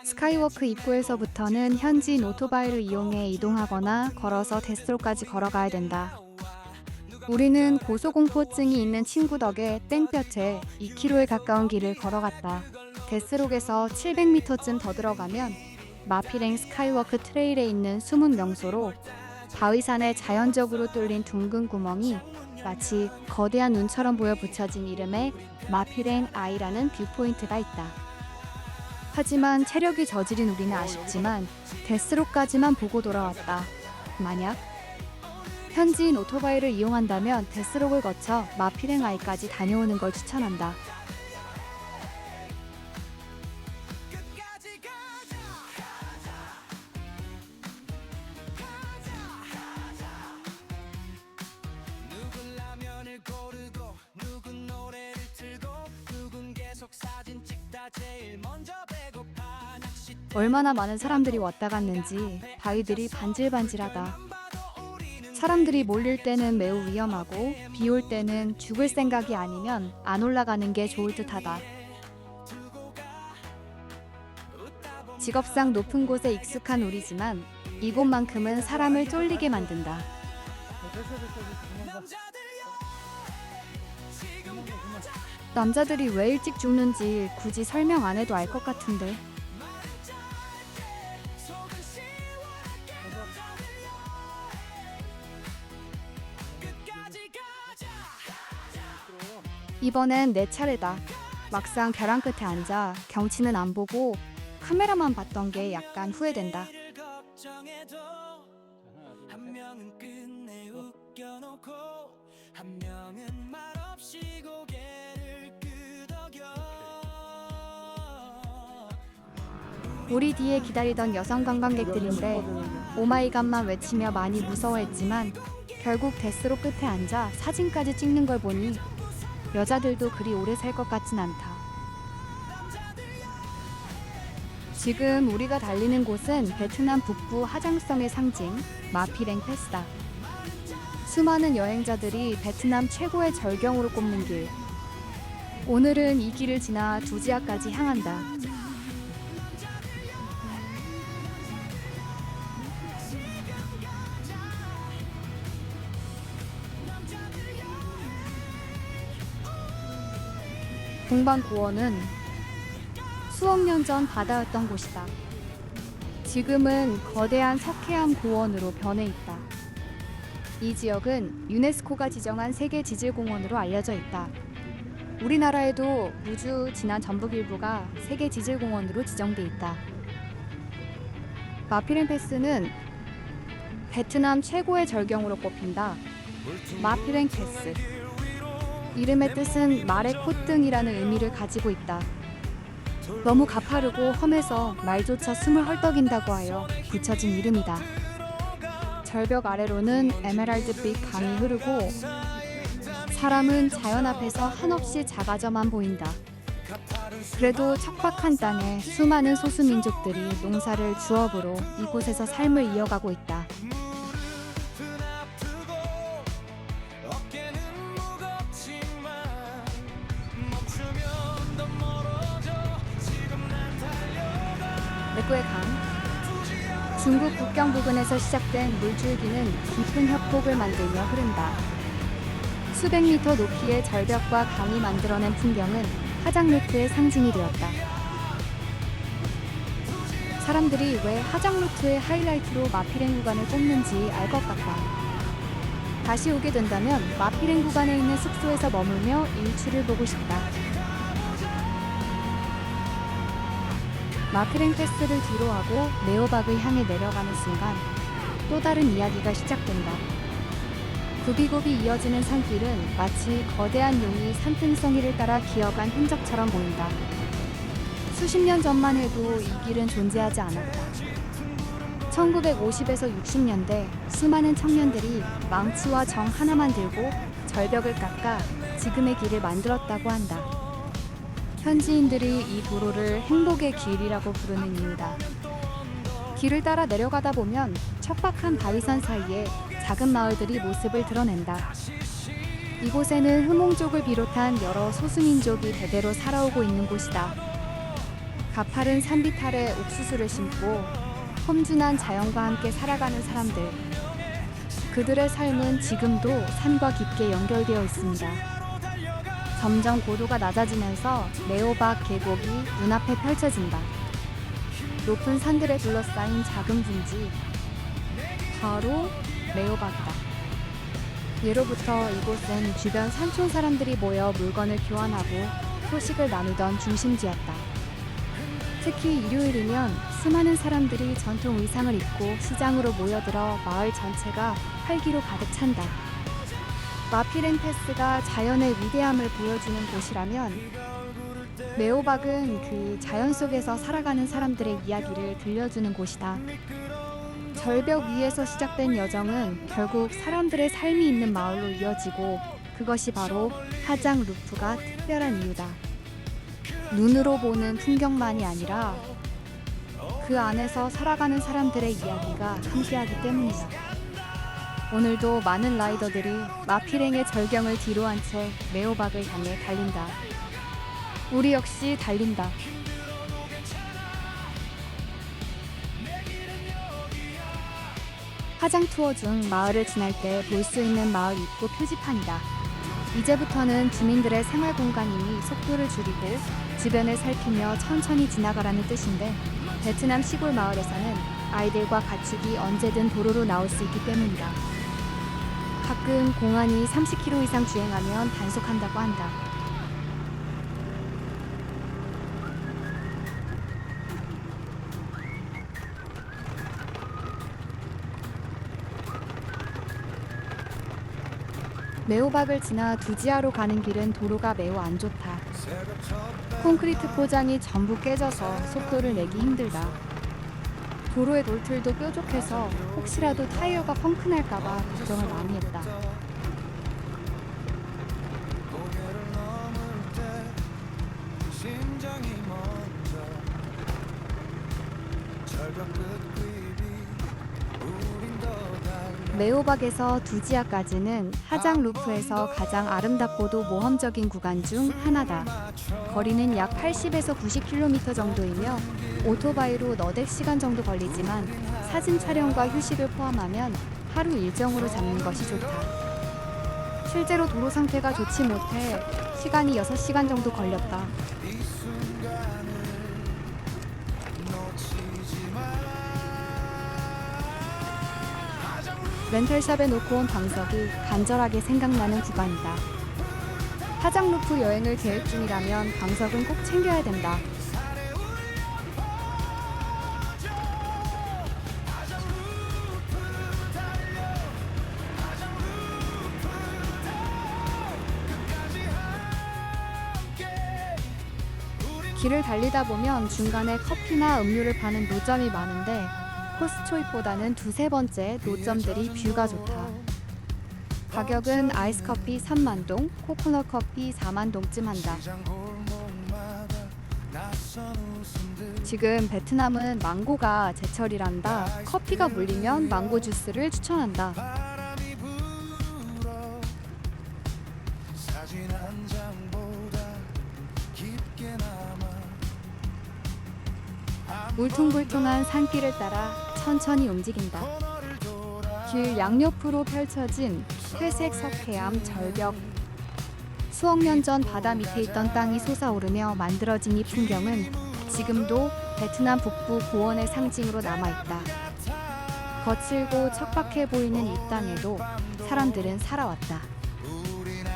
스카이워크 입구에서부터는 현지인 오토바이를 이용해 이동하거나 걸어서 데스로까지 걸어가야 된다. 우리는 고소공포증이 있는 친구 덕에 땡볕에 2km에 가까운 길을 걸어갔다. 데스록에서 700m쯤 더 들어가면 마피랭 스카이워크 트레일에 있는 숨은 명소로 바위산에 자연적으로 뚫린 둥근 구멍이 마치 거대한 눈처럼 보여 붙여진 이름의 마피랭 아이라는 뷰포인트가 있다. 하지만 체력이 저지른 우리는 아쉽지만 데스록까지만 보고 돌아왔다. 만약 현지인 오토바이를 이용한다면 데스록을 거쳐 마피랭 아이까지 다녀오는 걸 추천한다. 얼마나 많은 사람들이 왔다 갔는지 바위들이 반질반질하다. 사람들이 몰릴 때는 매우 위험하고 비 올 때는 죽을 생각이 아니면 안 올라가는 게 좋을 듯하다. 직업상 높은 곳에 익숙한 우리지만 이곳만큼은 사람을 쫄리게 만든다. 남자들이 왜 일찍 죽는지 굳이 설명 안 해도 알 것 같은데. 이번엔 내 차례다. 막상 벼랑 끝에 앉아 경치는 안 보고 카메라만 봤던 게 약간 후회된다. 우리 뒤에 기다리던 여성 관광객들인데 오마이갓만 외치며 많이 무서워했지만 결국 데스록 끝에 앉아 사진까지 찍는 걸 보니 여자들도 그리 오래 살 것 같진 않다. 지금 우리가 달리는 곳은 베트남 북부 하장성의 상징 마피랭 패스다. 수많은 여행자들이 베트남 최고의 절경으로 꼽는 길. 오늘은 이 길을 지나 두지아까지 향한다. 동방고원은 수억 년 전 바다였던 곳이다. 지금은 거대한 석회암 고원으로 변해 있다. 이 지역은 유네스코가 지정한 세계 지질공원으로 알려져 있다. 우리나라에도 우주 진안 전북 일부가 세계 지질공원으로 지정돼 있다. 마피랭 패스는 베트남 최고의 절경으로 꼽힌다. 마피랭 패스. 이름의 뜻은 말의 콧등이라는 의미를 가지고 있다. 너무 가파르고 험해서 말조차 숨을 헐떡인다고 하여 붙여진 이름이다. 절벽 아래로는 에메랄드빛 강이 흐르고 사람은 자연 앞에서 한없이 작아져만 보인다. 그래도 척박한 땅에 수많은 소수민족들이 농사를 주업으로 이곳에서 삶을 이어가고 있다. 레구의 강. 중국 국경 부근에서 시작된 물줄기는 깊은 협곡을 만들며 흐른다. 수백 미터 높이의 절벽과 강이 만들어낸 풍경은 하장루트의 상징이 되었다. 사람들이 왜 하장루트의 하이라이트로 마피랭 구간을 꼽는지 알 것 같다. 다시 오게 된다면 마피랭 구간에 있는 숙소에서 머물며 일출을 보고 싶다. 마피랭 패스를 뒤로하고 네오박을 향해 내려가는 순간 또 다른 이야기가 시작된다. 굽이굽이 이어지는 산길은 마치 거대한 용이 산등성이를 따라 기어간 흔적처럼 보인다. 수십 년 전만 해도 이 길은 존재하지 않았다. 1950에서 60년대 수많은 청년들이 망치와 정 하나만 들고 절벽을 깎아 지금의 길을 만들었다고 한다. 현지인들이 이 도로를 행복의 길이라고 부르는 이유다. 길을 따라 내려가다 보면 척박한 바위산 사이에 작은 마을들이 모습을 드러낸다. 이곳에는 흐몽족을 비롯한 여러 소수민족이 대대로 살아오고 있는 곳이다. 가파른 산비탈에 옥수수를 심고 험준한 자연과 함께 살아가는 사람들. 그들의 삶은 지금도 산과 깊게 연결되어 있습니다. 점점 고도가 낮아지면서 레오박 계곡이 눈앞에 펼쳐진다. 높은 산들에 둘러싸인 작은 분지, 바로 레오박이다. 예로부터 이곳은 주변 산촌 사람들이 모여 물건을 교환하고 소식을 나누던 중심지였다. 특히 일요일이면 수많은 사람들이 전통 의상을 입고 시장으로 모여들어 마을 전체가 활기로 가득 찬다. 마피랭 패스가 자연의 위대함을 보여주는 곳이라면 레오박은 그 자연 속에서 살아가는 사람들의 이야기를 들려주는 곳이다. 절벽 위에서 시작된 여정은 결국 사람들의 삶이 있는 마을로 이어지고 그것이 바로 하장 루프가 특별한 이유다. 눈으로 보는 풍경만이 아니라 그 안에서 살아가는 사람들의 이야기가 함께하기 때문이다. 오늘도 많은 라이더들이 마피랭의 절경을 뒤로한 채 레오박을 향해 달린다. 우리 역시 달린다. 화장 투어 중 마을을 지날 때 볼 수 있는 마을 입구 표지판이다. 이제부터는 주민들의 생활 공간이니 속도를 줄이고 주변을 살피며 천천히 지나가라는 뜻인데 베트남 시골 마을에서는 아이들과 가축이 언제든 도로로 나올 수 있기 때문이다. 가끔 공안이 30km 이상 주행하면 단속한다고 한다. 레오박을 지나 두지아로 가는 길은 도로가 매우 안 좋다. 콘크리트 포장이 전부 깨져서 속도를 내기 힘들다. 도로의 놀틀도 뾰족해서 혹시라도 타이어가 펑크날까봐 걱정을 많이 했다. 레오박에서 두지아까지는 하장 루프에서 가장 아름답고도 모험적인 구간 중 하나다. 거리는 약 80에서 90km 정도이며 오토바이로 너댓 시간 정도 걸리지만 사진 촬영과 휴식을 포함하면 하루 일정으로 잡는 것이 좋다. 실제로 도로 상태가 좋지 못해 시간이 6시간 정도 걸렸다. 렌털샵에 놓고 온 방석이 간절하게 생각나는 구간이다. 하장 루프 여행을 계획 중이라면 방석은 꼭 챙겨야 된다. 길을 달리다 보면 중간에 커피나 음료를 파는 노점이 많은데 코스초입보다는 두세 번째 노점들이 뷰가 좋다. 가격은 아이스 커피 3만 동, 코코넛 커피 4만 동쯤 한다. 지금 베트남은 망고가 제철이란다. 커피가 물리면 망고 주스를 추천한다. 울퉁불퉁한 산길을 따라 천천히 움직인다. 길 양옆으로 펼쳐진 회색 석회암 절벽. 수억 년 전 바다 밑에 있던 땅이 솟아오르며 만들어진 이 풍경은 지금도 베트남 북부 고원의 상징으로 남아있다. 거칠고 척박해 보이는 이 땅에도 사람들은 살아왔다.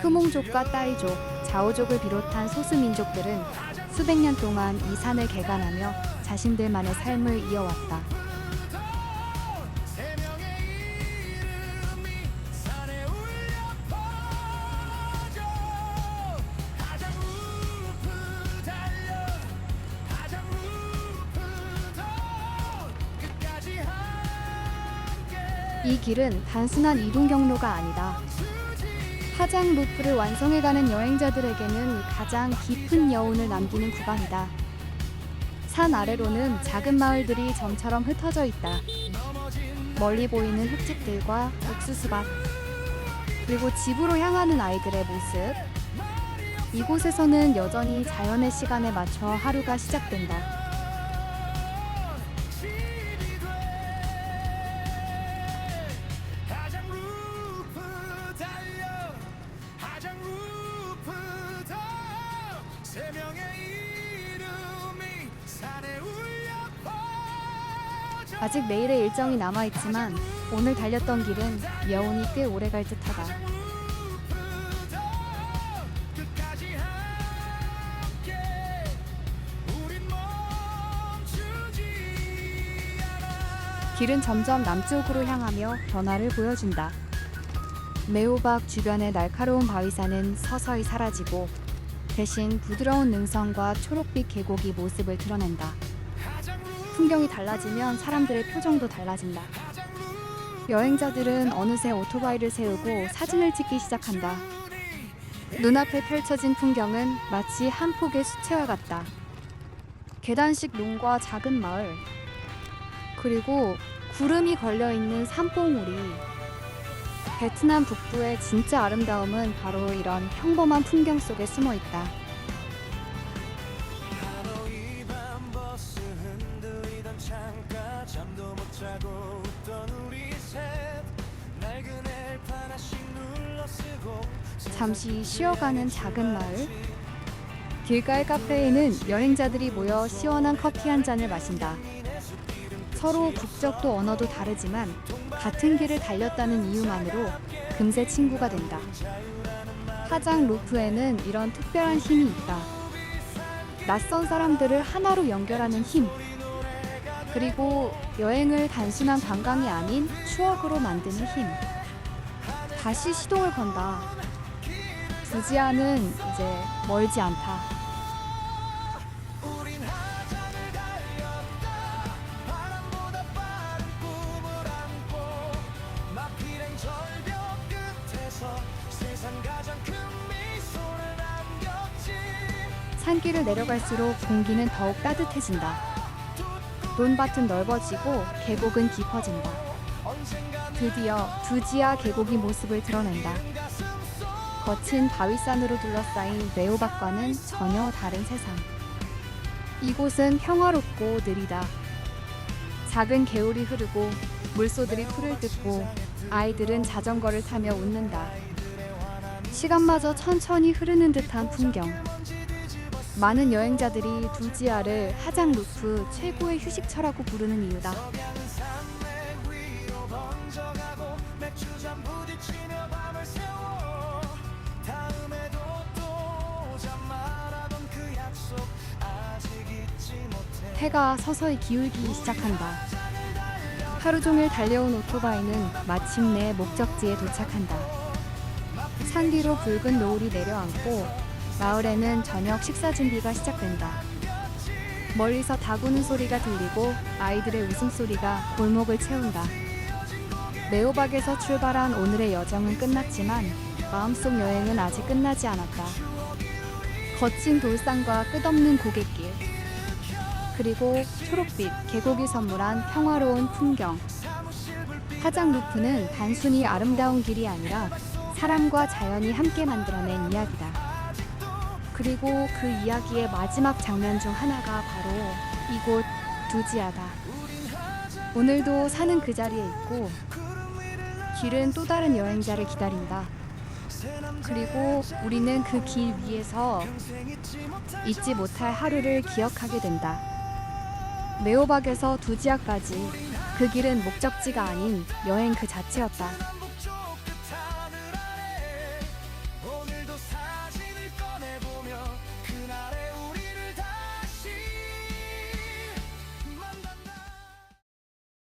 흐몽족과 따이족, 자오족을 비롯한 소수민족들은 수백 년 동안 이 산을 개간하며 자신들만의 삶을 이어왔다. 이 길은 단순한 이동 경로가 아니다. 하장 루프를 완성해가는 여행자들에게는 가장 깊은 여운을 남기는 구간이다. 산 아래로는 작은 마을들이 점처럼 흩어져 있다. 멀리 보이는 흙집들과 옥수수밭, 그리고 집으로 향하는 아이들의 모습. 이곳에서는 여전히 자연의 시간에 맞춰 하루가 시작된다. 아직 내일의 일정이 남아있지만 오늘 달렸던 길은 여운이 꽤 오래 갈 듯하다. 길은 점점 남쪽으로 향하며 변화를 보여준다. 레오박 주변의 날카로운 바위산은 서서히 사라지고 대신 부드러운 능선과 초록빛 계곡이 모습을 드러낸다. 풍경이 달라지면 사람들의 표정도 달라진다. 여행자들은 어느새 오토바이를 세우고 사진을 찍기 시작한다. 눈앞에 펼쳐진 풍경은 마치 한 폭의 수채화 같다. 계단식 논과 작은 마을, 그리고 구름이 걸려있는 산봉우리. 베트남 북부의 진짜 아름다움은 바로 이런 평범한 풍경 속에 숨어 있다. 잠시 쉬어가는 작은 마을. 길가의 카페에는 여행자들이 모여 시원한 커피 한 잔을 마신다. 서로 국적도 언어도 다르지만 같은 길을 달렸다는 이유만으로 금세 친구가 된다. 하장 루프에는 이런 특별한 힘이 있다. 낯선 사람들을 하나로 연결하는 힘. 그리고 여행을 단순한 관광이 아닌 추억으로 만드는 힘. 다시 시동을 건다. 두지안은 이제 멀지 않다. 산길을 내려갈수록 공기는 더욱 따뜻해진다. 논밭은 넓어지고 계곡은 깊어진다. 드디어 두지아 계곡이 모습을 드러낸다. 거친 바위산으로 둘러싸인 레오박과는 전혀 다른 세상. 이곳은 평화롭고 느리다. 작은 개울이 흐르고 물소들이 풀을 뜯고 아이들은 자전거를 타며 웃는다. 시간마저 천천히 흐르는 듯한 풍경. 많은 여행자들이 두지아를 하장 루프 최고의 휴식처라고 부르는 이유다. 해가 서서히 기울기 시작한다. 하루 종일 달려온 오토바이는 마침내 목적지에 도착한다. 산 뒤로 붉은 노을이 내려앉고 마을에는 저녁 식사 준비가 시작된다. 멀리서 다구는 소리가 들리고 아이들의 웃음소리가 골목을 채운다. 레오박에서 출발한 오늘의 여정은 끝났지만 마음속 여행은 아직 끝나지 않았다. 거친 돌산과 끝없는 고갯길, 그리고 초록빛 계곡이 선물한 평화로운 풍경. 하장 루프는 단순히 아름다운 길이 아니라 사람과 자연이 함께 만들어낸 이야기다. 그리고 그 이야기의 마지막 장면 중 하나가 바로 이곳 두지아다. 오늘도 산은 그 자리에 있고 길은 또 다른 여행자를 기다린다. 그리고 우리는 그 길 위에서 잊지 못할 하루를 기억하게 된다. 레오박에서 두지아까지 그 길은 목적지가 아닌 여행 그 자체였다.